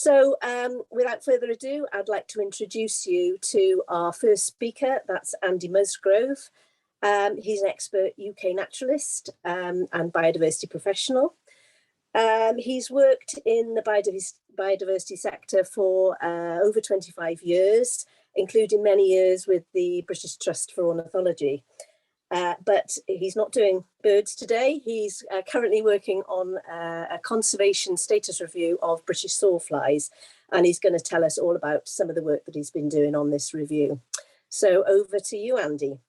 So without further ado, I'd like to introduce you to our first speaker. That's Andy Musgrove. He's an expert UK naturalist and biodiversity professional. He's worked in the biodiversity sector for over 25 years, including many years with the British Trust for Ornithology. But he's not doing birds today. He's currently working on a conservation status review of British sawflies, and he's going to tell us all about some of the work that he's been doing on this review. So over to you, Andy.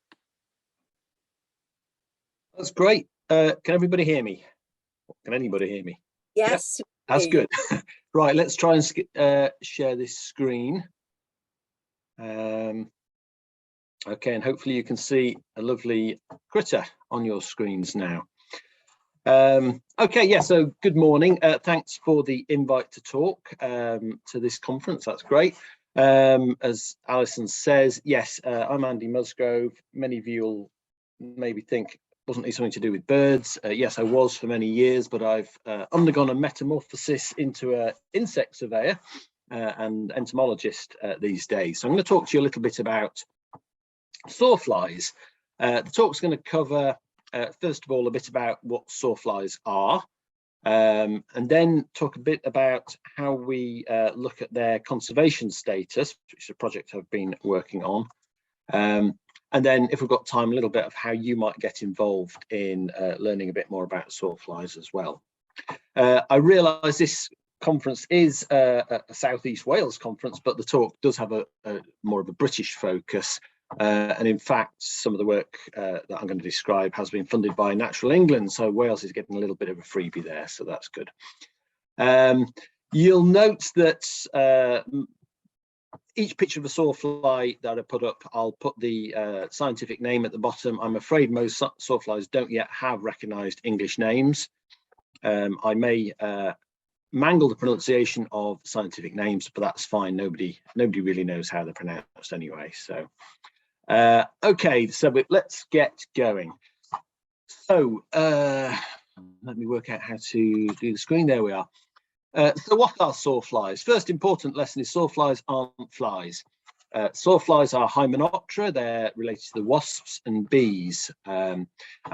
That's great. Can everybody hear me? Can anybody hear me? Yes. Yep. That's good. Right, let's try and share this screen. Okay, and hopefully you can see a lovely critter on your screens now. Okay, yeah, so good morning. Thanks for the invite to talk to this conference. That's great. As Alison says, yes, I'm Andy Musgrove. Many of you will maybe think, wasn't it something to do with birds? Yes, I was for many years, but I've undergone a metamorphosis into an insect surveyor and entomologist these days. So I'm going to talk to you a little bit about sawflies. The talk's going to cover, first of all, a bit about what sawflies are, and then talk a bit about how we look at their conservation status, which is a project I've been working on. And then, if we've got time, a little bit of how you might get involved in learning a bit more about sawflies as well. I realise this conference is a South East Wales conference, but the talk does have a more of a British focus. And in fact, some of the work that I'm going to describe has been funded by Natural England, so Wales is getting a little bit of a freebie there, so that's good. You'll note that each picture of a sawfly that I put up, I'll put the scientific name at the bottom. I'm afraid most sawflies don't yet have recognised English names. I may mangle the pronunciation of scientific names, but that's fine. Nobody really knows how they're pronounced anyway. So. Okay, so let's get going. So let me work out how to do the screen. There we are. So what are sawflies? First important lesson is sawflies aren't flies. Sawflies are Hymenoptera. They're related to the wasps and bees, and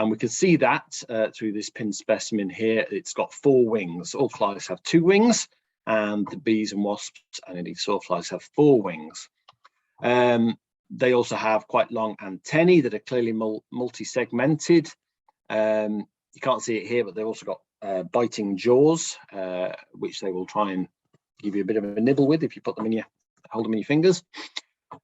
we can see that through this pin specimen here. It's got 4 wings. All flies have 2 wings, and the bees and wasps and indeed sawflies have 4 wings. They also have quite long antennae that are clearly multi-segmented. You can't see it here, but they've also got biting jaws, which they will try and give you a bit of a nibble with if you put them in hold them in your fingers.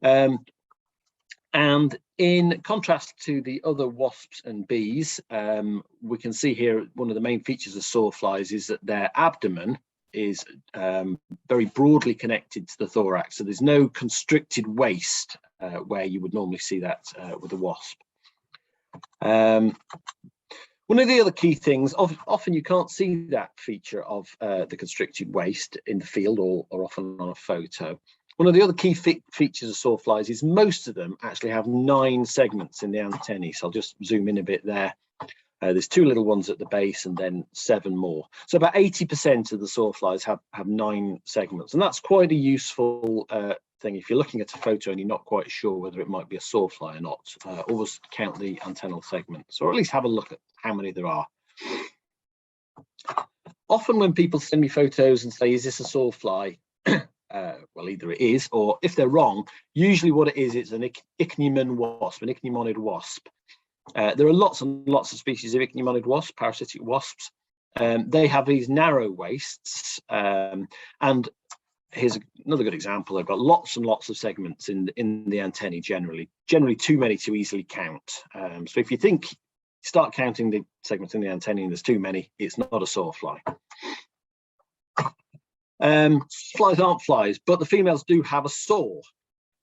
And in contrast to the other wasps and bees, we can see here one of the main features of sawflies is that their abdomen is very broadly connected to the thorax, so there's no constricted waist where you would normally see that with a wasp. One of the other key things, often you can't see that feature of the constricted waist in the field or often on a photo. One of the other key features of sawflies is most of them actually have 9 segments in the antennae. So I'll just zoom in a bit there. There's 2 little ones at the base and then 7 more. So about 80% of the sawflies have 9 segments, and that's quite a useful thing if you're looking at a photo and you're not quite sure whether it might be a sawfly or not. Always count the antennal segments, or at least have a look at how many there are. Often when people send me photos and say, is this a sawfly? Well, either it is, or if they're wrong, usually what it is, it's an ichneumon wasp, an ichneummonid wasp. There are lots and lots of species of ichneummonid wasps, parasitic wasps. They have these narrow waists, and here's another good example. They've got lots and lots of segments in the antennae generally too many to easily count. So if you start counting the segments in the antennae and there's too many, it's not a sawfly. Flies aren't flies, but the females do have a saw.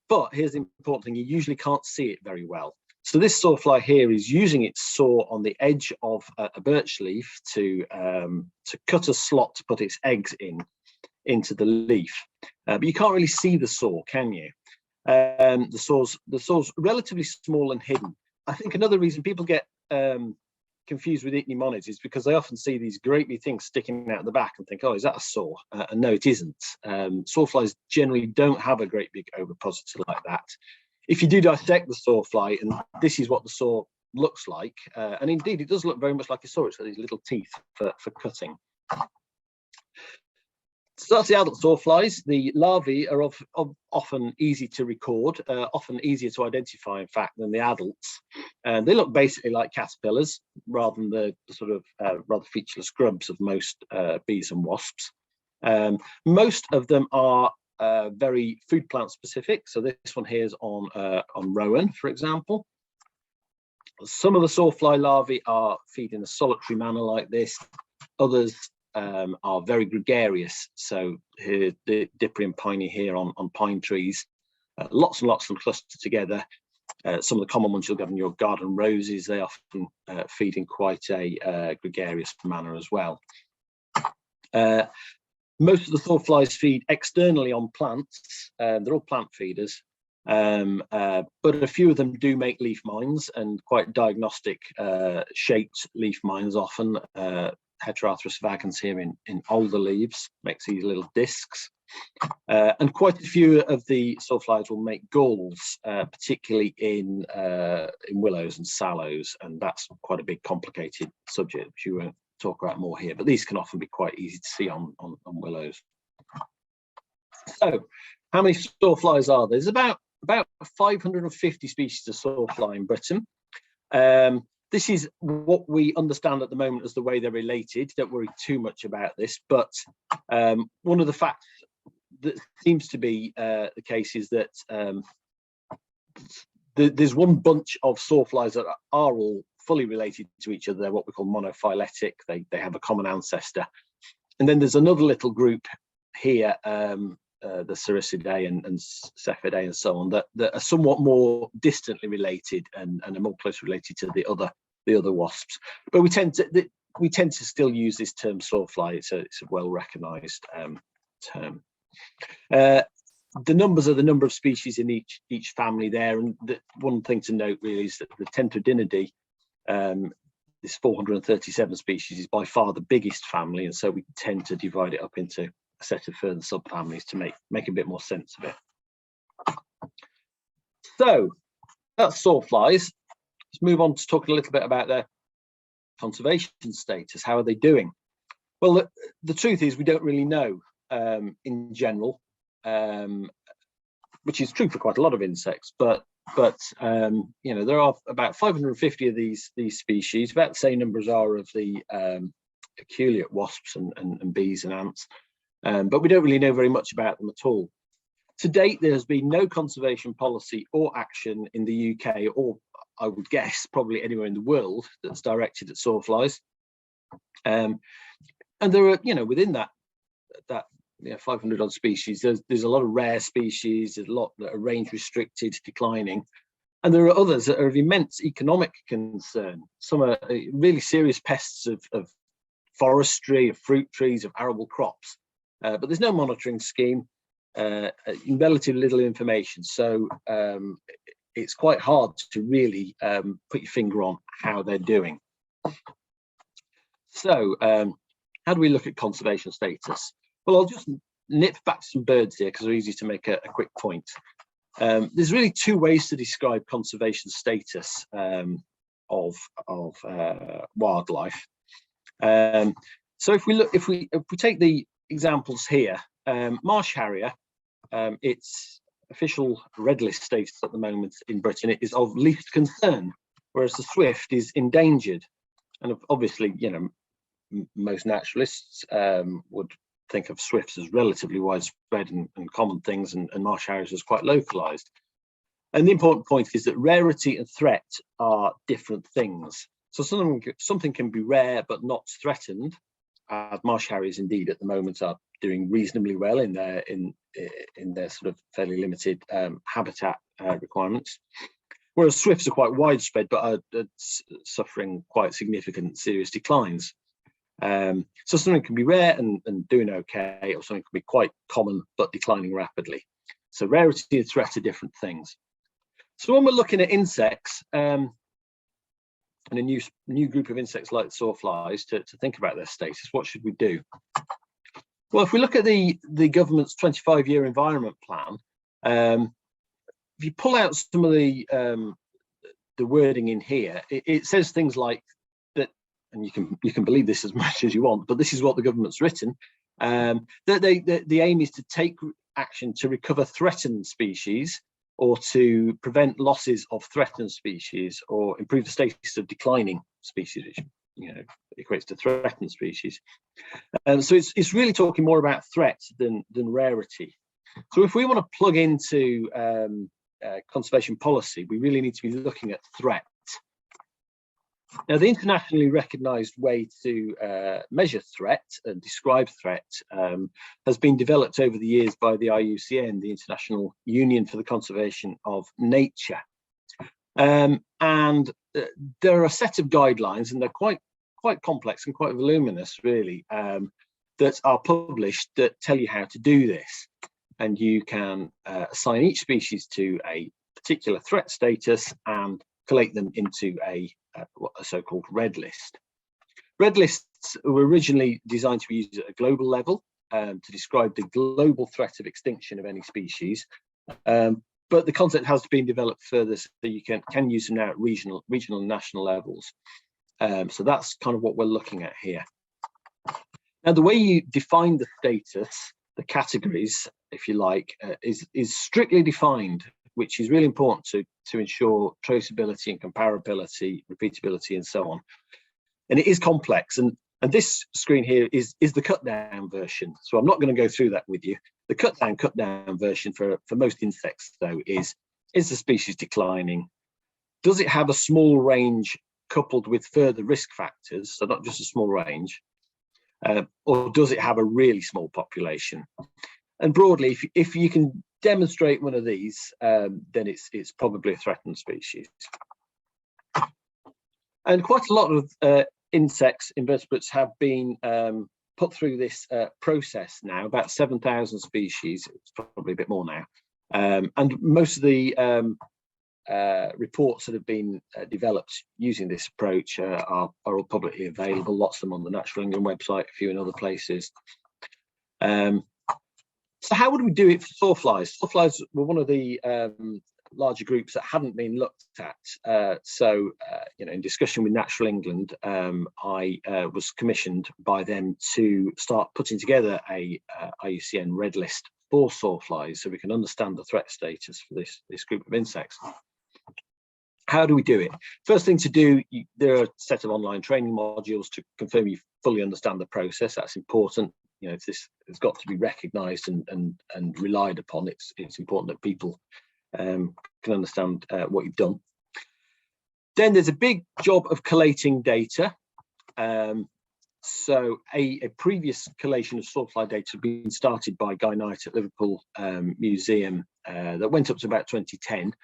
But here's the important thing, you usually can't see it very well. So this sawfly here is using its saw on the edge of a birch leaf to cut a slot to put its eggs into the leaf. But you can't really see the saw, can you? The saw's relatively small and hidden. I think another reason people get confused with ichneumonids is because they often see these great big things sticking out the back and think, oh, is that a saw? And no, it isn't. Sawflies generally don't have a great big ovipositor like that. If you do dissect the sawfly, and this is what the saw looks like, and indeed it does look very much like a saw. It's got these little teeth for cutting. So that's the adult sawflies. The larvae are often easy to record, often easier to identify, in fact, than the adults. And they look basically like caterpillars rather than the sort of rather featureless grubs of most bees and wasps. Most of them are very food plant specific. So this one here is on rowan, for example. Some of the sawfly larvae feed in a solitary manner like this. Others are very gregarious. So here, the Dippery and Piney here on pine trees, lots and lots of them clustered together. Some of the common ones you'll get in your garden roses, they often feed in quite a gregarious manner as well. Most of the sawflies feed externally on plants. They're all plant feeders, but a few of them do make leaf mines, and quite diagnostic shaped leaf mines often. Heteroarthros vagans here in older leaves makes these little discs, and quite a few of the sawflies will make galls, particularly in willows and sallows, and that's quite a big complicated subject which you won't talk about more here, but these can often be quite easy to see on willows. So how many sawflies are there? There's about 550 species of sawfly in Britain. This is what we understand at the moment as the way they're related. Don't worry too much about this, but one of the facts that seems to be the case is that there's one bunch of sawflies that are all fully related to each other. They're what we call monophyletic. They have a common ancestor. And then there's another little group here, the Cericidae and Cephidae and so on, that are somewhat more distantly related and are more closely related to the other wasps. But we tend to still use this term sawfly. It's a well recognised term. The numbers are the number of species in each family there, and one thing to note really is that the Tenthredinidae, this 437 species, is by far the biggest family, and so we tend to divide it up into a set of further subfamilies to make a bit more sense of it. So that's sawflies. Let's move on to talk a little bit about their conservation status. How are they doing? Well, the truth is we don't really know in general, which is true for quite a lot of insects, but you know, there are about 550 of these species, about the same number as are of the aculeate wasps and bees and ants, but we don't really know very much about them at all. To date, there has been no conservation policy or action in the UK, or I would guess probably anywhere in the world, that's directed at sawflies. And there are, you know, within that 500 odd species, there's a lot of rare species, there's a lot that are range restricted, declining, and there are others that are of immense economic concern. Some are really serious pests of forestry, of fruit trees, of arable crops, but there's no monitoring scheme, relatively little information, so it's quite hard to really put your finger on how they're doing. So how do we look at conservation status? Well, I'll just nip back to some birds here because they're easy to make a quick point. There's really two ways to describe conservation status of wildlife. So if we take the examples here, marsh harrier, its official red list status at the moment in Britain is of least concern, whereas the swift is endangered. And obviously, you know, most naturalists would think of swifts as relatively widespread and common things, and marsh harriers as quite localized. And the important point is that rarity and threat are different things. So something can be rare but not threatened, as marsh harriers indeed at the moment are doing reasonably well in their sort of fairly limited habitat requirements, whereas swifts are quite widespread but are suffering quite significant serious declines. So something can be rare and doing okay, or something can be quite common but declining rapidly. So rarity and threat are different things. So when we're looking at insects, and a new group of insects like sawflies to think about their status. What should we do? Well, if we look at the government's 25-year environment plan, if you pull out some of the wording in here, it says things like that, and you can believe this as much as you want, but this is what the government's written. That the aim is to take action to recover threatened species, or to prevent losses of threatened species, or improve the status of declining species, which equates to threatened species. So it's really talking more about threat than rarity. So if we want to plug into conservation policy, we really need to be looking at threat. Now, the internationally recognised way to measure threat and describe threat has been developed over the years by the IUCN, the International Union for the Conservation of Nature. And there are a set of guidelines, and they're quite complex and quite voluminous, really, that are published that tell you how to do this. And you can assign each species to a particular threat status and collate them into a so-called red list. Red lists were originally designed to be used at a global level to describe the global threat of extinction of any species, but the concept has been developed further so you can use them now at regional and national levels. So that's kind of what we're looking at here. Now, the way you define the status, the categories, if you like, is strictly defined, which is really important to ensure traceability and comparability, repeatability, and so on. And it is complex. And this screen here is the cut down version. So I'm not going to go through that with you. The cut down version for most insects, though, is the species declining? Does it have a small range coupled with further risk factors, so not just a small range? Or does it have a really small population? And broadly, if you can demonstrate one of these, then it's probably a threatened species. And quite a lot of insects, invertebrates, have been put through this process now, about 7,000 species. It's probably a bit more now. And most of the reports that have been developed using this approach are all publicly available, lots of them on the Natural England website, a few in other places. So how would we do it for sawflies? Sawflies were one of the larger groups that hadn't been looked at. So in discussion with Natural England, I was commissioned by them to start putting together a IUCN red list for sawflies, so we can understand the threat status for this group of insects. How do we do it? First thing to do, there are a set of online training modules to confirm you fully understand the process. That's important. It's got to be recognised and relied upon. It's important that people can understand what you've done. Then there's a big job of collating data. So a previous collation of sawfly data had been started by Guy Knight at Liverpool Museum that went up to about 2010.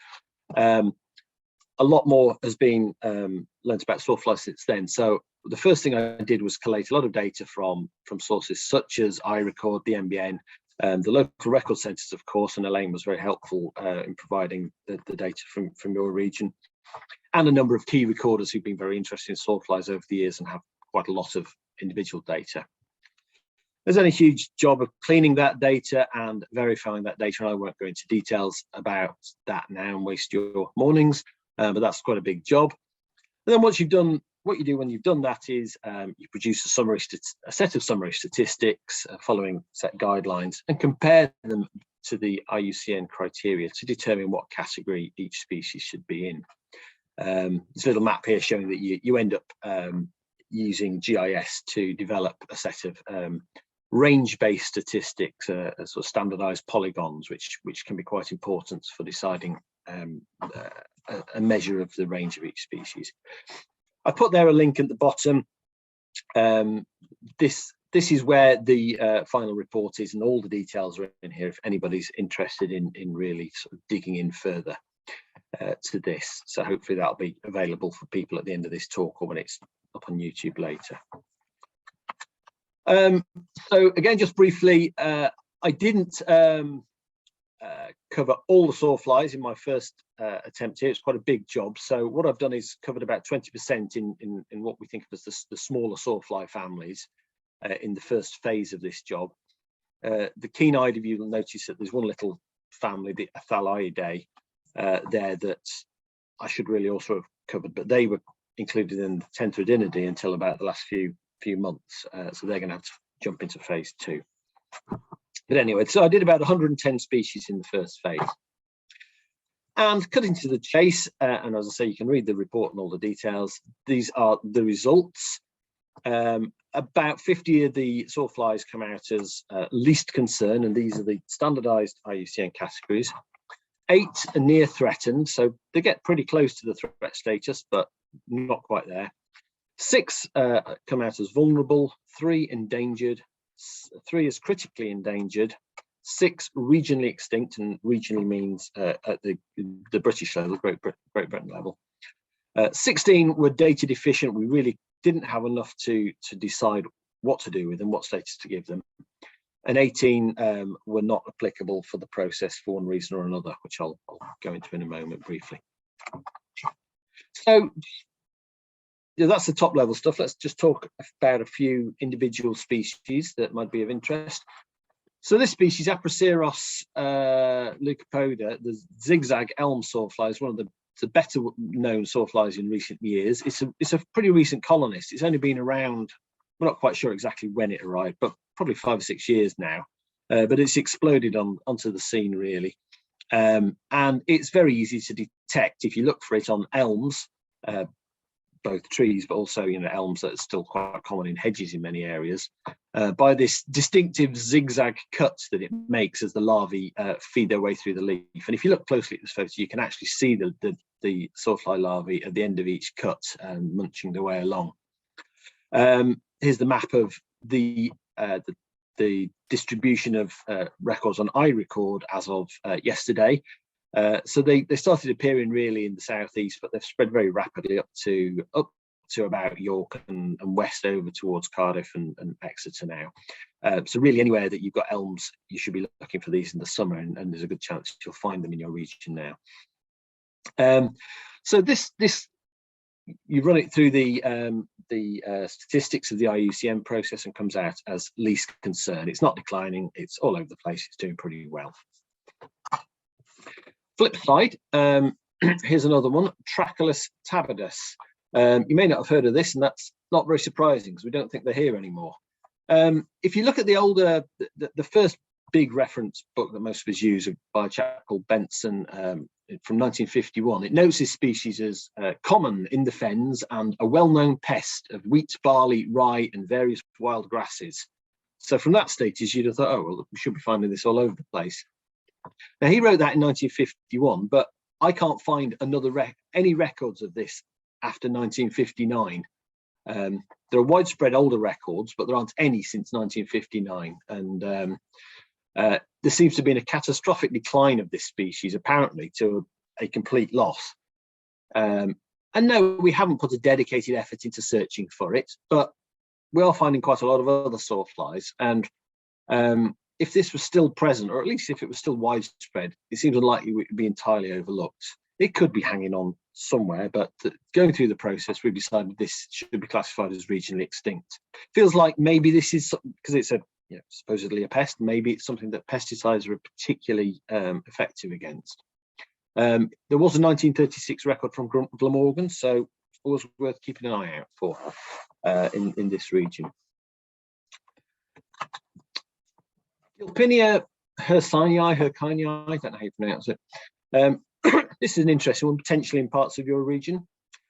A lot more has been learnt about sawflies since then. So the first thing I did was collate a lot of data from sources such as iRecord, the NBN, the local record centres, of course, and Elaine was very helpful in providing the data from your region, and a number of key recorders who've been very interested in sawflies over the years and have quite a lot of individual data. There's then a huge job of cleaning that data and verifying that data, and I won't go into details about that now and waste your mornings, but that's quite a big job. And then once you've done, what you do when you've done that is you produce a set of summary statistics following set guidelines and compare them to the IUCN criteria to determine what category each species should be in. This little map here showing that you end up using GIS to develop a set of range-based statistics, sort of standardized polygons, which can be quite important for deciding a measure of the range of each species. I put there a link at the bottom. This is where the final report is, and all the details are in here if anybody's interested in really sort of digging in further to this. So hopefully that'll be available for people at the end of this talk or when it's up on YouTube later. So again, just briefly, I didn't cover all the sawflies in my first attempt here. It's quite a big job. So what I've done is covered about 20% in what we think of as the smaller sawfly families in the first phase of this job. The keen-eyed of you will notice that there's one little family, the Athaliidae, there that I should really also have covered, but they were included in the Tenthredinidae until about the last few months. So they're going to have to jump into phase 2. But anyway, so I did about 110 species in the first phase. And cutting to the chase, and as I say, you can read the report and all the details. These are the results. About 50 of the sawflies come out as least concern, and these are the standardized IUCN categories. 8 are near threatened, so they get pretty close to the threat status, but not quite there. 6 come out as vulnerable, 3 endangered, 3 is critically endangered, 6 regionally extinct, and regionally means at the British level, Great Britain level. 16 were data deficient. We really didn't have enough to decide what to do with them, what status to give them. And 18 were not applicable for the process for one reason or another, which I'll go into in a moment briefly. So yeah, that's the top level stuff. Let's just talk about a few individual species that might be of interest. So this species, Aproceros leucopoda, the zigzag elm sawfly, is one of the better known sawflies in recent years. It's a pretty recent colonist. It's only been around, we're not quite sure exactly when it arrived, but probably 5 or 6 years now. But it's exploded onto the scene really. And it's very easy to detect if you look for it on elms, both trees, but also, you know, elms that are still quite common in hedges in many areas, by this distinctive zigzag cuts that it makes as the larvae feed their way through the leaf. And if you look closely at this photo, you can actually see the sawfly larvae at the end of each cut munching their way along. Here's the map of the distribution of records on iRecord as of yesterday. So they started appearing really in the southeast, but they've spread very rapidly up to about York and west over towards Cardiff and Exeter now. So really anywhere that you've got elms, you should be looking for these in the summer, and there's a good chance you'll find them in your region now. So this you run it through the statistics of the IUCN process and comes out as least concern. It's not declining, it's all over the place, it's doing pretty well. Flip side, here's another one, Trachelus tabidus. You may not have heard of this, and that's not very surprising because we don't think they're here anymore. If you look at the older, the first big reference book that most of us use by a chap called Benson from 1951, it notes this species as common in the fens and a well-known pest of wheat, barley, rye, and various wild grasses. So from that status, you'd have thought, oh, well, we should be finding this all over the place. Now, he wrote that in 1951, but I can't find any records of this after 1959. There are widespread older records, but there aren't any since 1959. And there seems to have been a catastrophic decline of this species, apparently, to a complete loss. And no, we haven't put a dedicated effort into searching for it, but we are finding quite a lot of other sawflies. And if this was still present, or at least if it was still widespread, it seems unlikely it would be entirely overlooked. It could be hanging on somewhere, but going through the process, we decided this should be classified as regionally extinct. Feels like maybe this is, because it's supposedly a pest, maybe it's something that pesticides are particularly effective against. There was a 1936 record from Glamorgan, so it's always worth keeping an eye out for in this region. Gilpinia hercyni, I don't know how you pronounce it. This is an interesting one, potentially in parts of your region.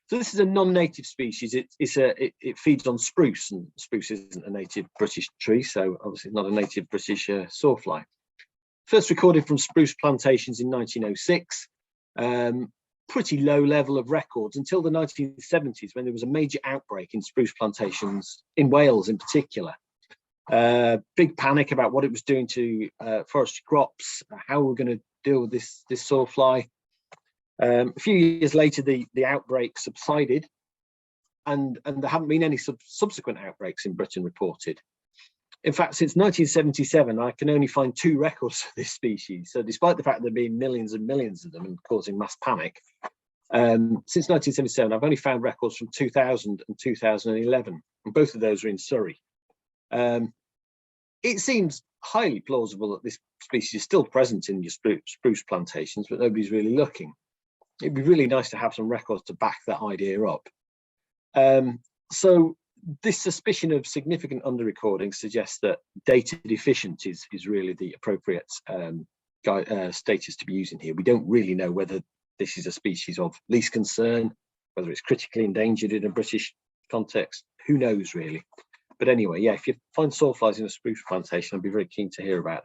So this is a non-native species. It feeds on spruce, and spruce isn't a native British tree, so obviously not a native British sawfly. First recorded from spruce plantations in 1906. Pretty low level of records until the 1970s, when there was a major outbreak in spruce plantations in Wales in particular. Big panic about what it was doing to forestry crops, how we're going to deal with this sawfly. A few years later, the outbreak subsided, and there haven't been any subsequent outbreaks in Britain reported. In fact, since 1977, I can only find 2 records for this species. So despite the fact there being millions and millions of them and causing mass panic, since 1977, I've only found records from 2000 and 2011, and both of those are in Surrey. It seems highly plausible that this species is still present in your spruce plantations, but nobody's really looking. It'd be really nice to have some records to back that idea up. So this suspicion of significant under-recording suggests that data deficient is really the appropriate status to be using here. We don't really know whether this is a species of least concern, whether it's critically endangered in a British context. Who knows, really? But anyway, yeah, if you find sawflies in a spruce plantation, I'd be very keen to hear about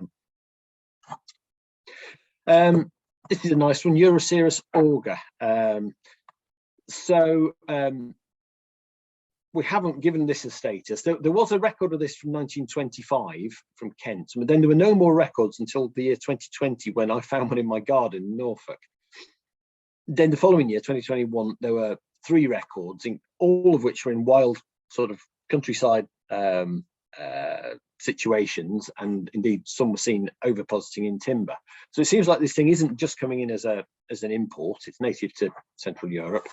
them. This is a nice one, Euroceras auger. We haven't given this a status. There was a record of this from 1925 from Kent, but then there were no more records until the year 2020 when I found one in my garden in Norfolk. Then the following year, 2021, there were 3 records, all of which were in wild sort of countryside situations, and indeed some were seen ovipositing in timber. So it seems like this thing isn't just coming in as an import. It's native to Central Europe.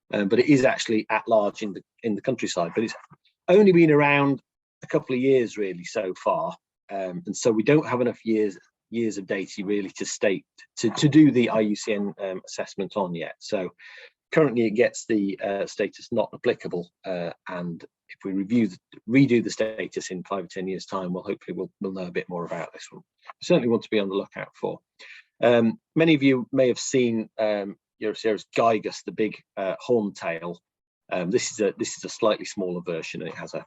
But it is actually at large in the countryside, but it's only been around a couple of years really so far, and so we don't have enough years of data really to do the IUCN assessment on yet. So currently it gets the status not applicable, and if we redo the status in 5 or 10 years time, well, hopefully we'll know a bit more about this one. We certainly want to be on the lookout for. Many of you may have seen Euroceras gigas, the big horntail. This is a slightly smaller version, and it has a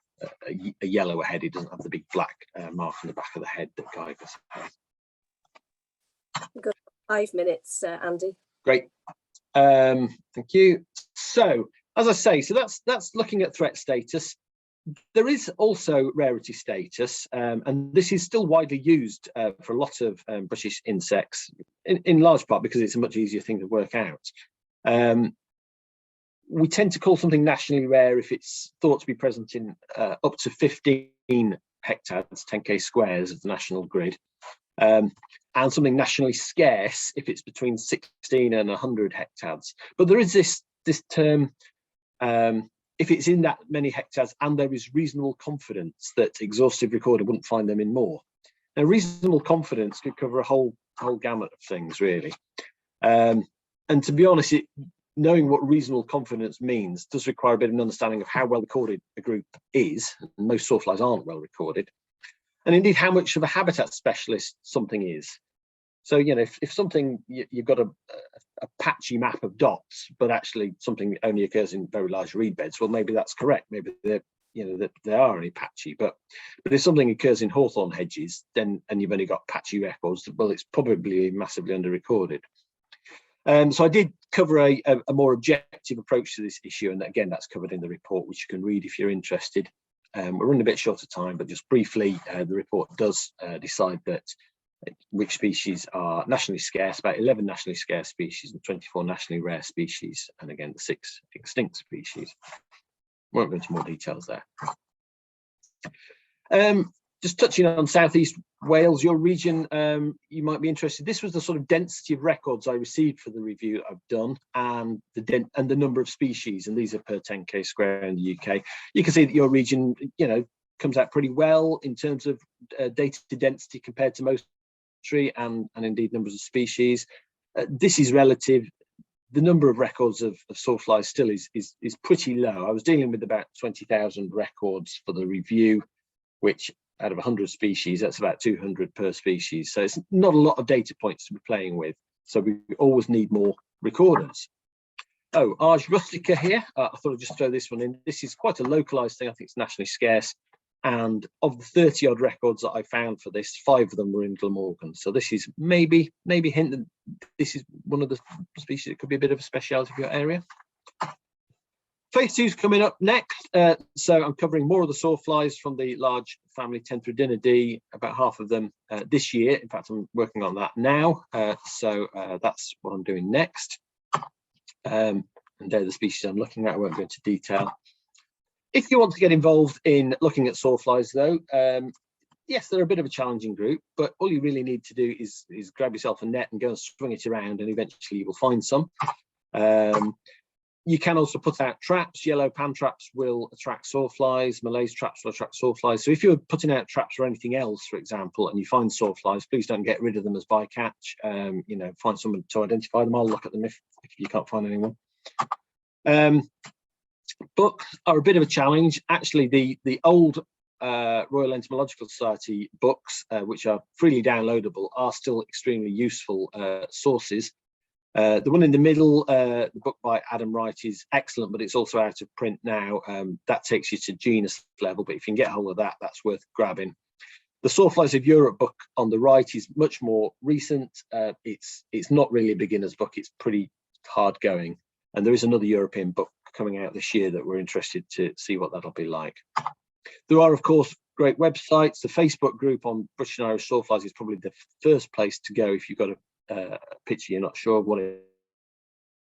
yellower head. It doesn't have the big black mark on the back of the head that gigas has. We've got 5 minutes, Andy. Great, thank you. So, as I say, so that's looking at threat status. There is also rarity status, and this is still widely used for a lot of British insects, in large part because it's a much easier thing to work out. We tend to call something nationally rare if it's thought to be present in up to 15 hectares, 10k squares of the national grid, and something nationally scarce if it's between 16 and 100 hectares. But there is this term, if it's in that many hectares and there is reasonable confidence that exhaustive recorder wouldn't find them in more. Now, reasonable confidence could cover a whole gamut of things, really. And to be honest, knowing what reasonable confidence means does require a bit of an understanding of how well recorded a group is. And most sawflies aren't well recorded. And indeed, how much of a habitat specialist something is. So, you know, if something, you've got a patchy map of dots, but actually something only occurs in very large reed beds, well, maybe that's correct. Maybe that they are only patchy. But if something occurs in hawthorn hedges, then and you've only got patchy records, well, it's probably massively under-recorded. So I did cover a more objective approach to this issue, and again, that's covered in the report, which you can read if you're interested. We're running a bit short of time, but just briefly, the report does decide that which species are nationally scarce, about 11 nationally scarce species and 24 nationally rare species, and again, the 6 extinct species. Won't go into more details there. Just touching on Southeast Wales, your region, you might be interested. This was the sort of density of records I received for the review I've done, and the number of species, and these are per 10k square in the UK. You can see that your region, you know, comes out pretty well in terms of data density compared to most tree and indeed numbers of species. This is relative. The number of records of sawflies still is pretty low. I was dealing with about 20,000 records for the review, which out of 100 species, that's about 200 per species. So it's not a lot of data points to be playing with. So we always need more recorders. Oh, Ars rustica here. I thought I'd just throw this one in. This is quite a localized thing. I think it's nationally scarce. And of the 30 odd records that I found for this, 5 of them were in Glamorgan. So this is maybe hint that this is one of the species that could be a bit of a speciality for your area. Phase 2 is coming up next. So I'm covering more of the sawflies from the large family Tenthredinidae, about half of them this year. In fact, I'm working on that now. So that's what I'm doing next. And they're the species I'm looking at. I won't go into detail. If you want to get involved in looking at sawflies, though, yes, they're a bit of a challenging group, but all you really need to do is grab yourself a net and go and swing it around, and eventually you will find some. You can also put out traps. Yellow pan traps will attract sawflies. Malaise traps will attract sawflies. So if you're putting out traps or anything else, for example, and you find sawflies, please don't get rid of them as bycatch. You know, find someone to identify them. I'll look at them if you can't find anyone. Books are a bit of a challenge. Actually, the old Royal Entomological Society books, which are freely downloadable, are still extremely useful sources. The one in the middle, the book by Adam Wright, is excellent, but it's also out of print now. That takes you to genus level, but if you can get hold of that, that's worth grabbing. The Sawflies of Europe book on the right is much more recent. It's not really a beginner's book, it's pretty hard going. And there is another European book coming out this year that we're interested to see what that'll be like. There are, of course, great websites. The Facebook group on British and Irish Sawflies is probably the first place to go if you've got a picture you're not sure of what it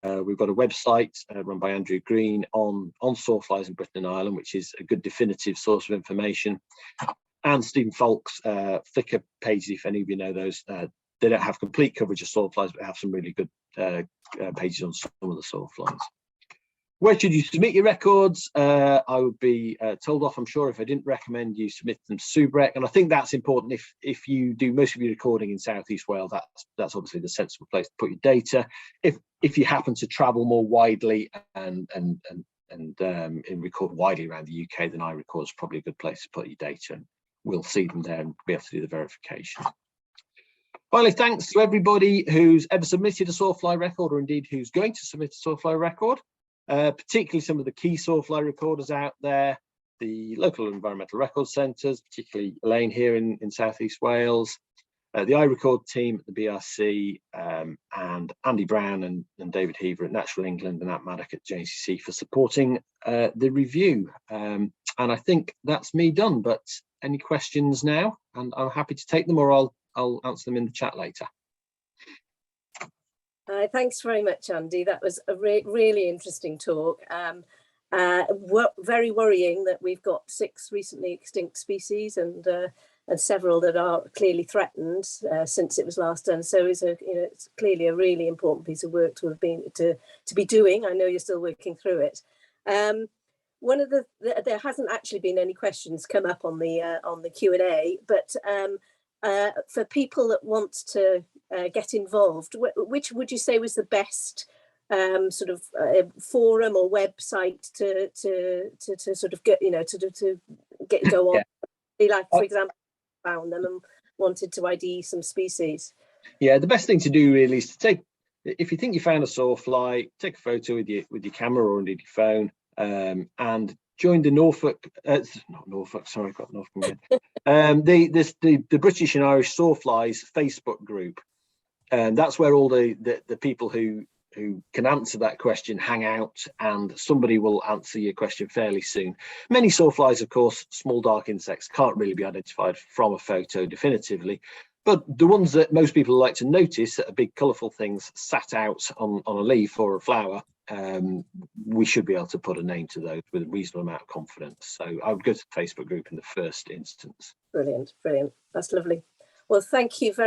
is. We've got a website run by Andrew Green on sawflies in Britain and Ireland, which is a good definitive source of information. And Stephen Falk's Flickr pages, if any of you know those. They don't have complete coverage of sawflies, but have some really good pages on some of the sawflies. Where should you submit your records? I would be told off, I'm sure, if I didn't recommend you submit them to Subrec. And I think that's important if you do most of your recording in South East Wales. That's obviously the sensible place to put your data. If you happen to travel more widely and record widely around the UK, then iRecord is probably a good place to put your data, and we'll see them there and be able to do the verification. Finally, thanks to everybody who's ever submitted a Sawfly record, or indeed who's going to submit a Sawfly record. Particularly some of the key Sawfly recorders out there, the local environmental record centres, particularly Elaine here in South East Wales, the iRecord team at the BRC, and Andy Brown and David Heaver at Natural England, and Matt Maddock at JCC for supporting the review. And I think that's me done, but any questions now? And I'm happy to take them, or I'll answer them in the chat later. Thanks very much, Andy. That was a really interesting talk. Very worrying that we've got 6 recently extinct species and several that are clearly threatened since it was last done. So it's clearly a really important piece of work to be doing. I know you're still working through it. One of there hasn't actually been any questions come up on the Q&A, but for people that want to get involved, which would you say was the best sort of forum or website to sort of get go on? Yeah. Like, for example, found them and wanted to ID some species. Yeah, the best thing to do really is to if you think you found a sawfly, take a photo with your camera or indeed your phone, and join the the British and Irish Sawflies Facebook group. And that's where all the people who can answer that question hang out, and somebody will answer your question fairly soon. Many sawflies, of course, small dark insects, can't really be identified from a photo definitively, but the ones that most people like to notice, that are big colourful things sat out on a leaf or a flower, we should be able to put a name to those with a reasonable amount of confidence. So I would go to the Facebook group in the first instance. Brilliant. That's lovely. Well, thank you very